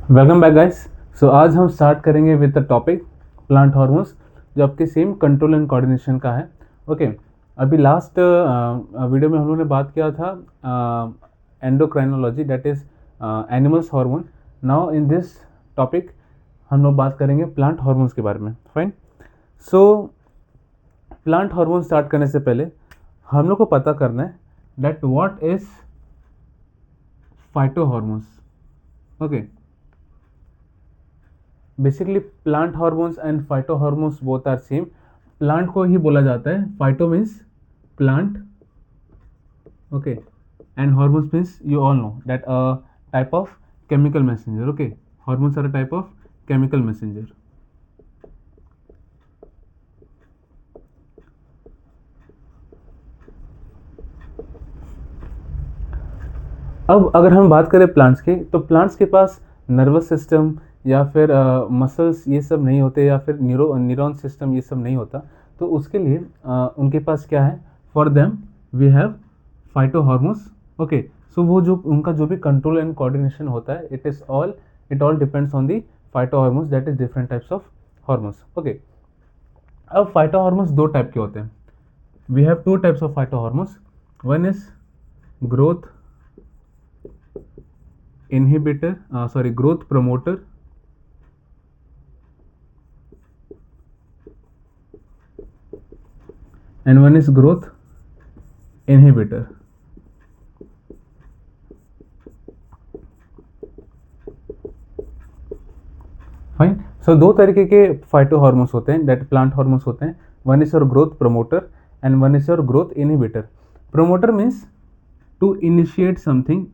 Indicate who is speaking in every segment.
Speaker 1: Welcome back guys. सो आज हम start करेंगे with the topic plant hormones, जो आपके सेम कंट्रोल एंड कोऑर्डिनेशन का है। ओके, अभी लास्ट वीडियो में हम लोगों ने बात किया था endocrinology, that is animals hormone. Now in this topic हम लोग बात करेंगे प्लांट हार्मोन्स के बारे में। Fine. So plant hormone start करने से पहले हम लोग को पता करना है that what is phyto hormones. Okay, basically plant hormones and phyto hormones both are same. Plant को ही बोला जाता है, phyto means plant, okay, and hormones means you all know that a type of chemical messenger. Okay, hormones are a type of chemical messenger. अब अगर हम बात करें प्लांट्स की, तो प्लांट्स के पास नर्वस सिस्टम या फिर मसल्स ये सब नहीं होते, या फिर न्यूरॉन सिस्टम ये सब नहीं होता। तो उसके लिए उनके पास क्या है, for them we have phyto hormones. Okay, so वो जो उनका जो भी कंट्रोल एंड कोऑर्डिनेशन होता है, it all depends on the phyto hormones, that is different types of hormones. Okay, अब फाइटो हार्मोन्स दो टाइप के होते हैं। We have two types of phyto hormones. One is growth inhibitor, growth promoter, and one is growth inhibitor. Fine. So दो तरीके के phyto hormones होते हैं, दैट प्लांट हार्मोन्स होते हैं। One is your growth promoter and one is your growth inhibitor. Promoter means to initiate something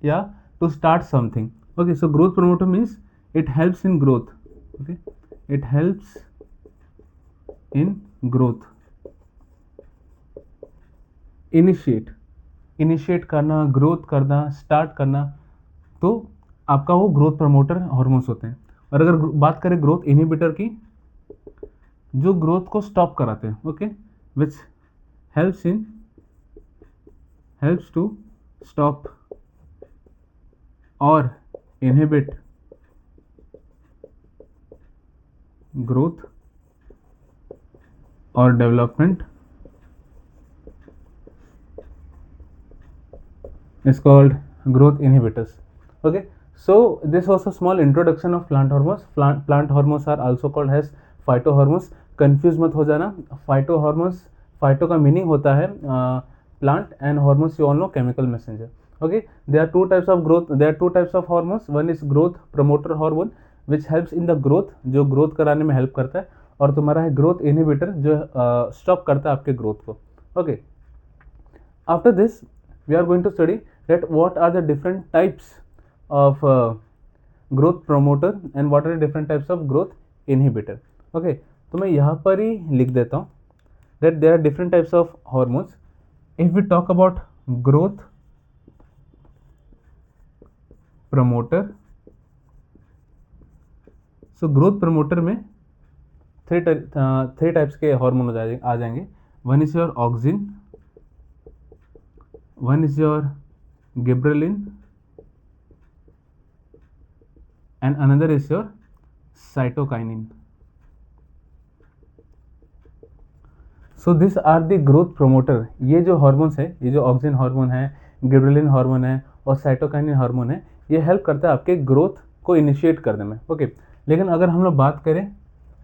Speaker 1: या to start something. Okay, so growth promoter means it helps in growth. Okay, it helps in growth. Initiate करना, growth करना, start करना, तो आपका वो growth promoter hormones होते हैं। और अगर बात करें ग्रोथ इनहिबिटर की, जो ग्रोथ को स्टॉप कराते हैं, okay, which helps to stop और इनहिबिट ग्रोथ और development is called growth inhibitors. Okay, so this was a small introduction of plant hormones. Plant hormones are also called as phytohormones. Confuse मत हो जाना। Phyto hormones, phyto का meaning होता है plant, and hormones you all know chemical messenger. Okay, there are two types of growth, there are two types of hormones. One is growth promoter hormone which helps in the growth, जो growth कराने में help करता है, और तुम्हारा है growth inhibitor, जो stop करता है आपके ग्रोथ को। Okay, after this we are going to study that what are the different types of growth promoter and what are the different types of growth inhibitor. Okay, तो मैं यहाँ पर ही लिख देता हूँ that there are different types of hormones. If we talk about growth promoter, so growth promoter में three types के hormone आ जाएंगे। One is your auxin, one is your gibberellin, and another is your cytokinin. So these are the growth promoter. ये जो hormones है, ये जो auxin hormone है, gibberellin hormone है और साइटोकाइनिन हार्मोन है, ये हेल्प करता है आपके ग्रोथ को इनिशिएट करने में। ओके, लेकिन अगर हम लोग बात करें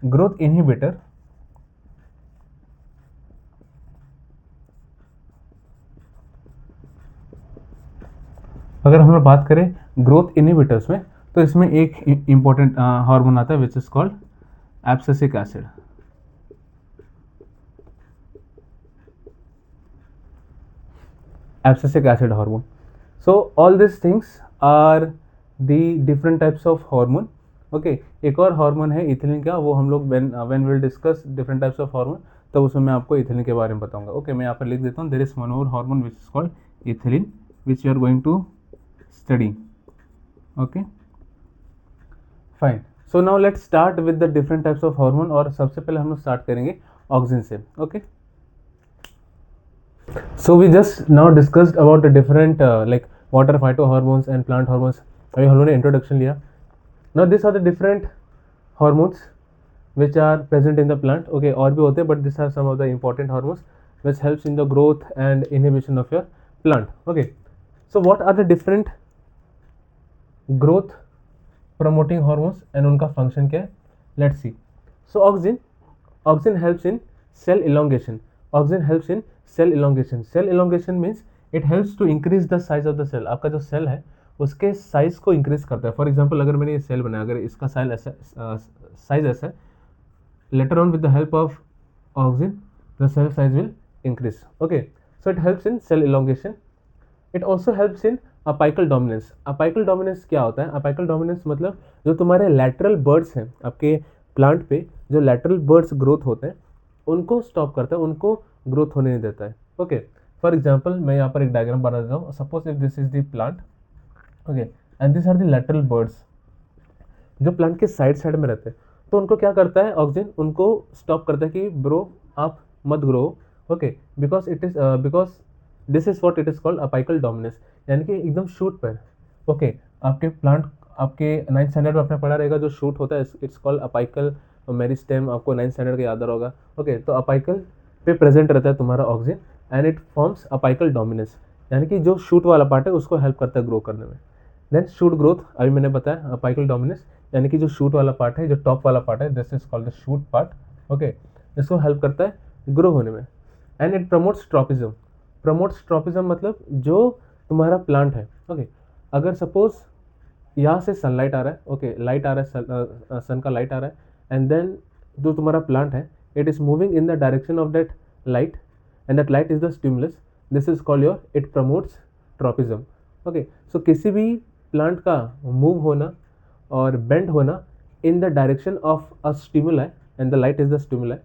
Speaker 1: ग्रोथ इनहिबिटर, अगर हम लोग बात करें ग्रोथ इनहिबिटर्स में, तो इसमें एक इंपॉर्टेंट हार्मोन आता है which is called abscisic acid. Abscisic acid hormone. So all these things are the different types of hormone. Okay, एक और हार्मोन है इथिलीन का, वो हम लोग when we'll discuss different types of hormone, तब उसमें मैं आपको इथिलीन के बारे में बताऊंगा। ओके, मैं यहाँ पर लिख देता हूँ, there is one more hormone which is called ethylene which you are going to study. Okay, fine. So now let's start with the different types of hormone, और सबसे पहले हम लोग स्टार्ट करेंगे ऑक्सिन से। Okay, so we just now discussed about the different like what are phytohormones and plant hormones. अभी हम लोगों ने इंट्रोडक्शन लिया, Now these are the different hormones which are present in the plant. Okay, और भी होते हैं, but these are some of the important hormones which helps in the growth and inhibition of your plant. Okay, so what are the different growth promoting hormones and उनका function क्या है? Let's see. So auxin helps in cell elongation. Auxin helps in cell elongation. Cell elongation means it helps to increase the size of the cell. आपका जो cell है उसके size को increase करता है. फॉर एग्जाम्पल अगर मैंने ये सेल बनाया, अगर इसका साइज ऐसा है, later on with the help of auxin the cell size will increase. Okay, so it helps in cell elongation. It also helps in apical dominance. Apical dominance क्या होता है? Apical dominance मतलब जो तुम्हारे lateral birds हैं आपके plant पे, जो lateral birds growth होते हैं उनको स्टॉप करता है, उनको ग्रोथ होने नहीं देता है. ओके, फॉर एग्जाम्पल मैं यहाँ पर एक डायग्राम बना देता हूँ. Suppose if this is the plant, okay, and this are the lateral birds जो प्लांट के साइड में रहते हैं. तो उनको क्या करता है ऑक्सीजन, उनको स्टॉप करता है कि ब्रो आप मत grow. Okay, because this is what it is called apical dominance, यानी कि एकदम शूट पर. ओके, आपके प्लांट, आपके 9th स्टैंडर्ड में आपने पढ़ा रहेगा जो शूट होता है इट्स कॉल्ड अपाइकल मेरिस्टेम, आपको 9th स्टैंडर्ड का याद होगा. ओके, तो अपाइकल पे प्रेजेंट रहता है तुम्हारा oxygen and it forms apical dominance, यानी कि जो शूट वाला पार्ट है उसको हेल्प करता है ग्रो करने में. देन शूट ग्रोथ, अभी मैंने बताया अपाइकल डोमिनेंस, यानी कि जो शूट वाला पार्ट है, जो टॉप वाला पार्ट है, this is called the shoot part. Okay, इसको हेल्प करता है ग्रो होने में. And it promotes tropism. Promotes tropism मतलब जो तुम्हारा प्लांट है, ओके, अगर सपोज यहाँ से सनलाइट आ रहा है, ओके, लाइट आ रहा है, सन का लाइट आ रहा है, एंड देन जो तुम्हारा प्लांट है it is moving in the direction of that light and that light is the stimulus, this is called your, it promotes tropism. Okay, so किसी भी प्लांट का मूव होना और बेंड होना in the direction of a stimuli and the light is the stimuli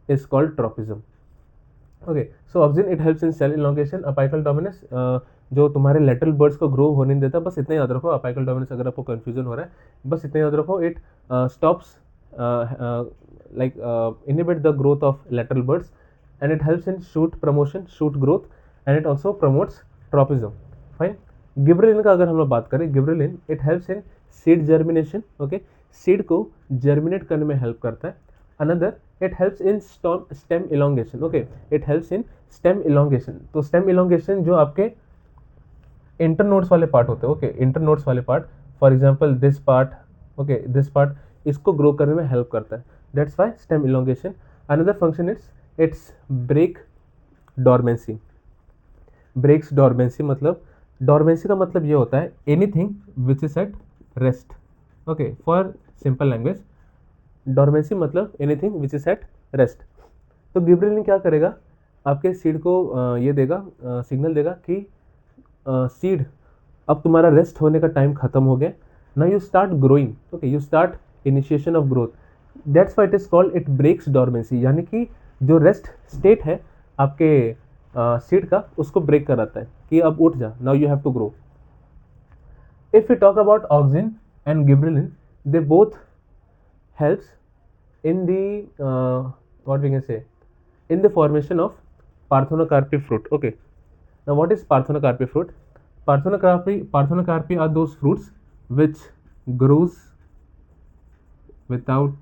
Speaker 1: is called tropism. Okay, so oxygen it helps in cell elongation. Apical dominance जो तुम्हारे lateral birds को grow होने नहीं देता. बस इतना याद रखो, अपाइकल डोमिनेंस अगर आपको कंफ्यूजन हो रहा है बस इतना याद रखो, it stops like inhibit the growth of lateral birds and it helps in shoot promotion, shoot growth, and it also promotes tropism. Fine. Gibberellin का अगर हम लोग बात करें, gibberellin it helps in seed germination. Okay, seed को germinate करने में help करता है. Another it helps in stem elongation. Okay, it helps in stem elongation. तो स्टेम इलोंगेशन जो आपके इंटरनोड्स वाले पार्ट होते हैं, ओके, इंटरनोड्स वाले part, for example this part, okay, this part, इसको ग्रो करने में हेल्प करता है. That's why stem elongation. Another function it's break dormancy. Breaks dormancy मतलब, डोरमेंसी का मतलब ये होता है anything which is at rest. Okay, for simple language dormancy मतलब anything which is at rest. तो गिब्रेलिन क्या करेगा, आपके सीड को ये देगा, सिग्नल देगा कि सीड अब तुम्हारा रेस्ट होने का टाइम खत्म हो गया. Now you start growing. Okay, you start initiation of growth. That's why it is called, it breaks dormancy, यानी कि जो रेस्ट स्टेट है आपके सीड का उसको ब्रेक कराता है कि अब उठ जा, now you have to grow. If you talk about auxin and gibberellin, they both helps in the what we can say, in the formation of parthenocarpy fruit. Okay, now what is parthenocarpy fruit? Parthenocarpy are those fruits which grows without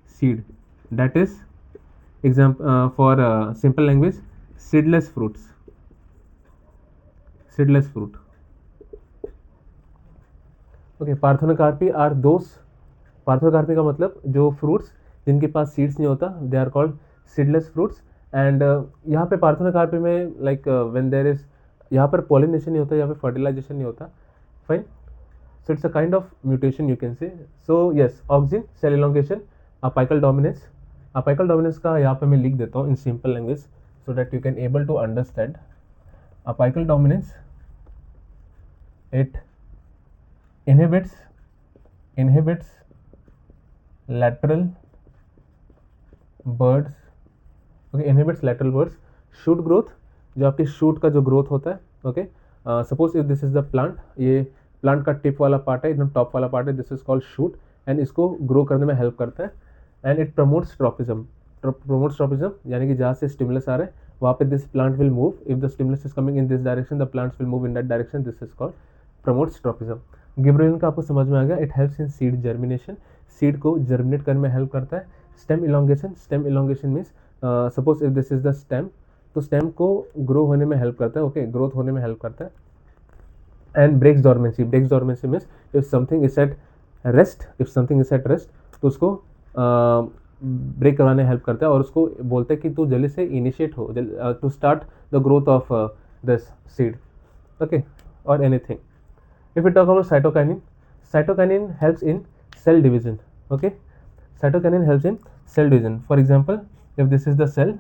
Speaker 1: seed. That is example for simple language, seedless fruits. Seedless fruit. Okay, parthenocarpy are those, parthenocarpy का मतलब जो fruits जिनके पास seeds नहीं होता, they are called seedless fruits. And यहाँ पे पार्थोकार्पी में लाइक व्हेन देयर इज, यहाँ पर पॉलिनेशन नहीं होता, यहाँ पे फर्टिलाइजेशन नहीं होता. Fine, so it's a kind of mutation you can say. So yes, auxin, cell elongation, apical dominance. Apical dominance का यहाँ पे मैं लिख देता हूँ in simple language so that you can able to understand. Apical dominance, it inhibits lateral birds. Okay, inhibits lateral birds. Shoot growth, जो आपके shoot का जो ग्रोथ होता है. Okay, suppose if this is the plant, ये plant का tip वाला part है, एकदम टॉप वाला पार्ट है, this is called shoot and इसको ग्रो करने में हेल्प करता है. And it promotes tropism. Promotes tropism यानी कि जहाँ से स्टिमुलस आ रहा है वहाँ पे this plant will move. If the stimulus is coming in this direction, the plants will move in that direction. This is called promotes tropism. Gibberellin का आपको समझ में आ गया, it helps in seed germination, seed को germinate करने में help करता है। Stem elongation, stem elongation means suppose if this is the stem, तो स्टेम को ग्रो होने में हेल्प करता है, ओके, ग्रोथ होने में हेल्प करता है। And breaks dormancy, breaks dormancy means if something is at rest, if something is at rest तो उसको ब्रेक करवाने हेल्प करता है और उसको बोलते हैं कि तू जल्दी से इनिशिएट हो, to start the growth of this seed, okay, और anything. If we talk about cytokinin, cytokinin helps in cell division, okay, cytokinin helps in cell division. For example, if this is the cell,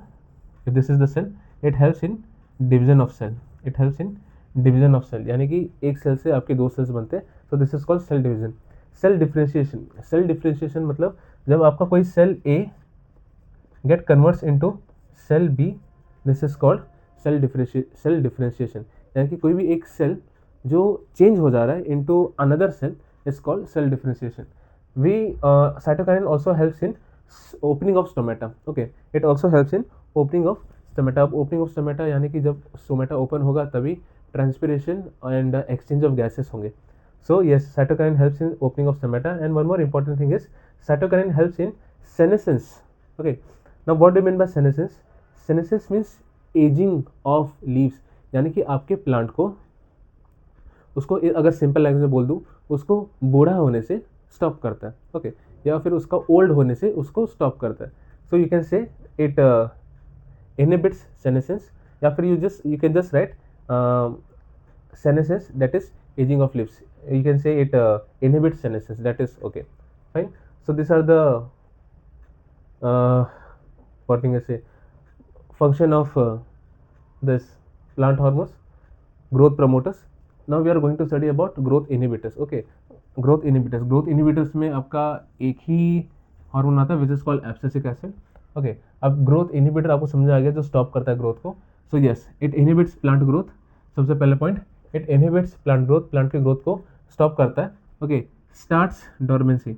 Speaker 1: if this is the cell, it helps in division of cell, it helps in division of cell, यानी कि एक cell से आपके दो sales बनते हैं, तो this is called cell division. Cell differentiation, cell differentiation मतलब जब आपका कोई cell A get converts into cell B, this is called cell differentiation, यानी कि कोई भी एक सेल जो चेंज हो जा रहा है into another cell is called cell differentiation. We cytokinin also helps in opening of stomata, okay, it also helps in opening of stomata. Opening of stomata यानी कि जब स्टोमेटा ओपन होगा तभी transpiration and exchange of gases होंगे। So yes, cytokinin helps in opening of stomata, and one more important thing is cytokinin helps in senescence. Okay, now what do you mean by senescence? Senescence means aging of leaves, यानी कि आपके plant को, उसको अगर simple language में बोल दूँ, उसको बूढ़ा होने से स्टॉप करता है, ओके, या फिर उसका ओल्ड होने से उसको स्टॉप करता है। सो यू कैन से इट इनहिबिट्स सेनेसेंस, या फिर you can just write senescence, that is aging of leaves. You can say it inhibits senescence, that is okay, fine. So these are the what can I say, function of this plant hormones, growth promoters. Now we are going to study about growth inhibitors, okay. growth inhibitors में आपका एक ही hormone आता है which is called abscisic acid, okay. अब growth inhibitor आपको समझ आ गया, जो स्टॉप करता है ग्रोथ को। So yes, it inhibits plant growth, सबसे पहले point, it inhibits plant growth, plant की ग्रोथ को स्टॉप करता है, ओके। स्टार्ट्स डोरमेंसी,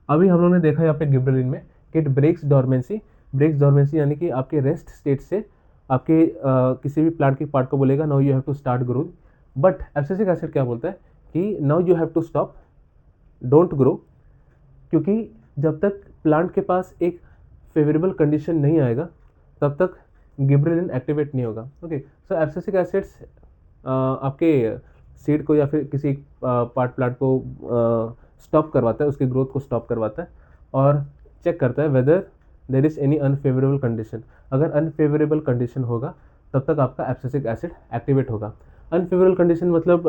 Speaker 1: अभी हम लोगों ने देखा यहाँ पे गिबरेलिन में कि it breaks dormancy, breaks dormancy यानी कि आपके रेस्ट स्टेट से आपके किसी भी प्लांट के पार्ट को बोलेगा now you have to start growth. But abscisic acid क्या बोलता है कि now you have to stop, don't grow, क्योंकि जब तक प्लांट के पास एक फेवरेबल कंडीशन नहीं आएगा तब तक गिबरेलिन एक्टिवेट नहीं होगा, ओके। सो एब्सिसिक एसिड्स आपके सीड को या फिर किसी पार्ट प्लांट को स्टॉप करवाता है, उसकी ग्रोथ को स्टॉप करवाता है और चेक करता है whether there is any unfavourable condition. अगर अनफेवरेबल कंडीशन होगा तब तक आपका एब्सिसिक एसिड एक्टिवेट होगा। अनफेवरेबल कंडीशन मतलब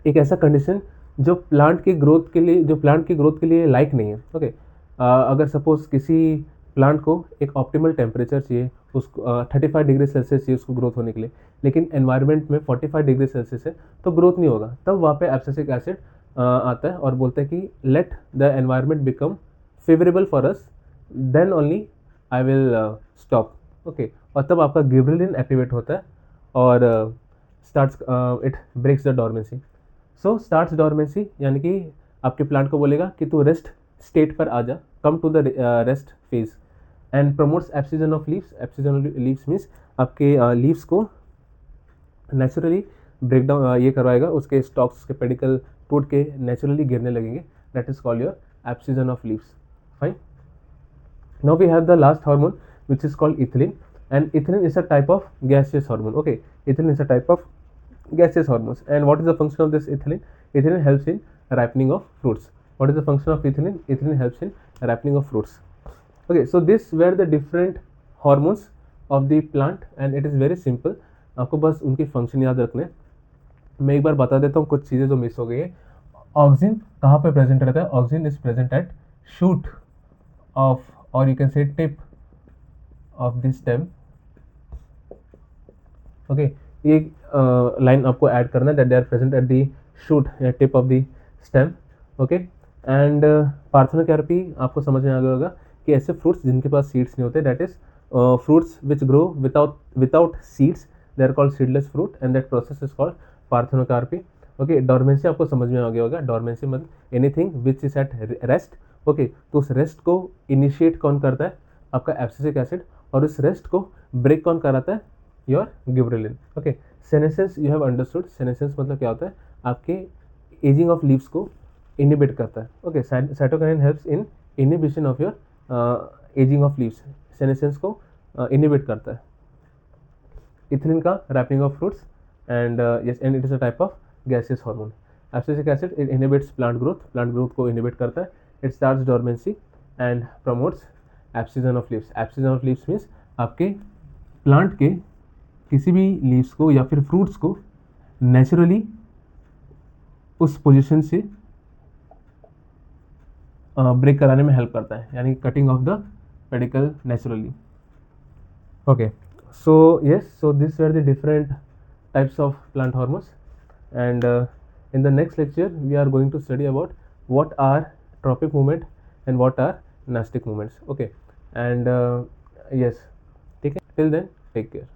Speaker 1: एक ऐसा कंडीशन जो प्लांट की ग्रोथ के लिए लायक नहीं है, ओके। अगर सपोज किसी प्लांट को एक ऑप्टिमल टेम्परेचर चाहिए, उसको 35 डिग्री सेल्सियस चाहिए उसको ग्रोथ होने के लिए, लेकिन एनवायरनमेंट में 45 डिग्री सेल्सियस है तो ग्रोथ नहीं होगा, तब वहाँ पे एब्सिसिक एसिड आता है और बोलता है कि let the environment become favourable for us, then only I will stop, okay. और तब आपका गिबरेलिन एक्टिवेट होता है और starts it breaks the dormancy. So starts dormancy यानी कि आपके प्लांट को बोलेगा कि तू रेस्ट स्टेट पर आ जा, come to the rest phase, and promotes abscission of leaves. Abscission of leaves means आपके लीव्स को नेचुरली ब्रेक डाउन ये करवाएगा, उसके स्टॉक्स, उसके पेडिकल टूट के नेचुरली गिरने लगेंगे, that is called your abscission of leaves, fine. Now we have the last hormone which is called ethylene, and ethylene is a type of gaseous hormone, okay. Ethylene is a type of gaseous hormones, and what is the function of this ethylene? Ethylene helps in ripening of fruits. What is the function of ethylene? Ethylene helps in ripening of fruits, okay. So this were the different hormones of the plant and it is very simple, आपको बस उनकी function याद रखने। मैं एक बार बता देता हूँ कुछ चीज़ें जो मिस हो गई है। ऑक्सिन कहाँ पे प्रेजेंट रहता है? Auxin is present at shoot of, और you can say tip of the stem, okay. ये लाइन आपको ऐड करना है, that they are present at the shoot या tip of the stem, okay. And parthenocarpy आपको समझ में आ गया होगा कि ऐसे फ्रूट्स जिनके पास सीड्स नहीं होते, that is fruits which grow without seeds, they are called seedless fruit, and that process is called parthenocarpy, okay. Dormancy आपको समझ में आ गया होगा, डोरमेंसी मतलब anything which is at rest, okay. तो उस रेस्ट को इनिशिएट कौन करता है? आपका एब्सिसिक एसिड, और उस रेस्ट को ब्रेक कौन कराता है? Your gibberellin, okay. Senescence you have understood, senescence मतलब क्या होता है? आपके एजिंग ऑफ लीव्स को इनिबिट करता है. Okay, cytokinin helps in inhibition of your aging of leaves, senescence को इनिबिट करता है. इथिलीन का ripening of fruits, and yes, and it is a type of gaseous hormone. Abscisic acid it inhibits plant growth को inhibit करता है. It starts dormancy and promotes abscission of leaves. Abscission of leaves means आपके plant के किसी भी leaves को या फिर फ्रूट्स को नेचुरली उस पोजीशन से ब्रेक कराने में हेल्प करता है, यानी cutting of the pedicle naturally. Okay, so yes, so these were the different types of plant hormones, and in the next lecture we are going to study about what are trophic movement and what are nastic movements. Okay, and yes, take care. Till then, take care.